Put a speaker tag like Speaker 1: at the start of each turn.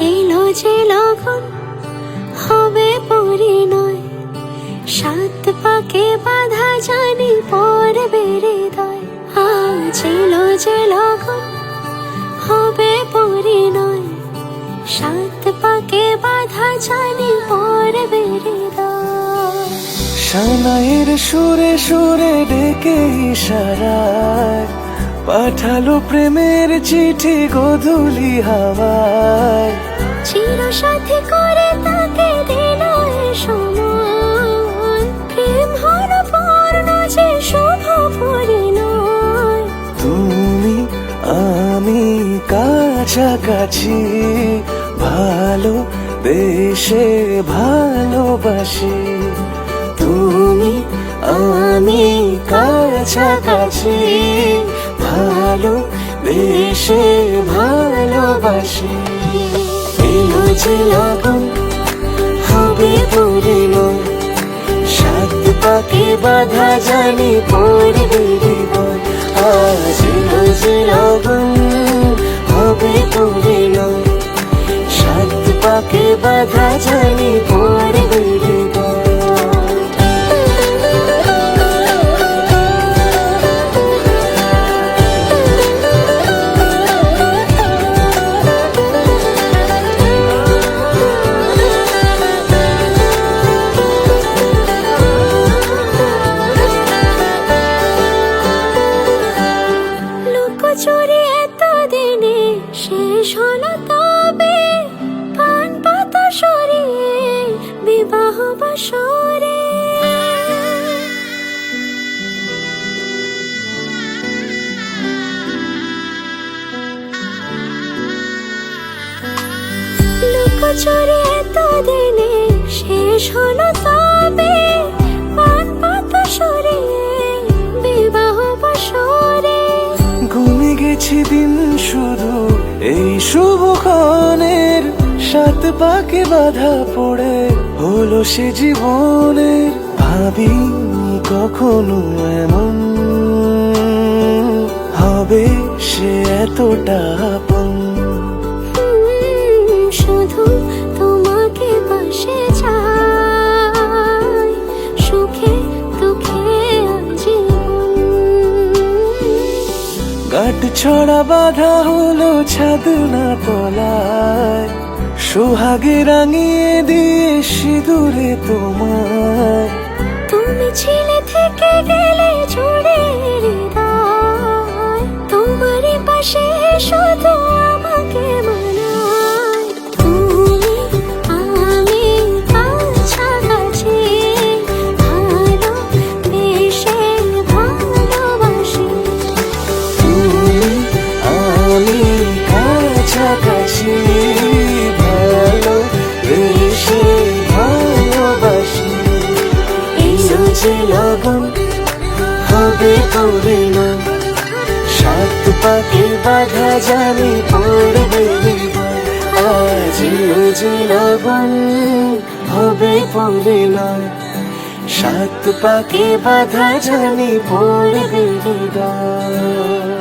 Speaker 1: এলো যে লগন হবে পরিণয়, সাত পাকে বাধা জানি পড়বে হৃদয়। আজ এলো যে লগন হবে পরিণয়, সাত পাকে বাধা জানি পড়বে হৃদয়।
Speaker 2: সানাইয়ের সুরে সুরে ডেকে ইশারায় পাঠালো প্রেমের চিঠি গোধূলি হাওয়ায়।
Speaker 1: চির সাথী করে তাকে দিল এ সময়, প্রেম হল পূর্ণ যে শুভ পরিণয়।
Speaker 2: তুমি আমি কাছাকাছি, ভালো দেশে ভালোবাসি।
Speaker 1: তুমি
Speaker 2: আমি কাছাকাছি, ভালো দেশে ভালোবাসি।
Speaker 1: এলো যে লগন হবে পরিণয়,
Speaker 2: সাত পাকে বাধা জানি পড়বে হৃদয়।
Speaker 1: আজ এলো যে লগন হবে পরিণয়,
Speaker 2: সাত পাকে বাধা জানি পড়বে হৃদয়।
Speaker 1: চুরি এত দিনে শেষ হলো তবে, পান পাতা সরিয়ে বিবাহ বাসরে। লুকোচুরি এত দিনে শেষ হলো তবে, পান পাতা সরিয়ে বিবাহ বাসরে।
Speaker 2: গুনে গেছি দিন শুধু এই শুভক্ষণের, সাত পাকে বাধা পড়ে হলো সে জীবনের। ভাবিনি কখনো এমন হবে সে এতটা আপন।
Speaker 1: শুধু তোমাকে পাশে চাই, সুখে দুঃখে আজীবন।
Speaker 2: গাঁট ছড়া বাধা হলো ছাদ না তলায়, সোহাগে রাঙিয়ে দিয়ে সিঁদুরে তোমায়।
Speaker 1: তুমি ছিলে থেকে গেলে জুড়ে হৃদয়, তোমারই পাশে শুধু আমাকে মানায়। তুমি আমি কাছাকাছি, ভালো বেশে ভালোবাসি।
Speaker 2: তুমি আমি কাছাকাছি, ভালো বেশে ভালোবাসি।
Speaker 1: এলো যে লগন
Speaker 2: হবে পরিণয়, সাত পাকে বাধা জানি পড়বে হৃদয়। আজ এলো যে লগন হবে পরিণয়, সাত পাকে বাধা জানি পড়বে হৃদয়।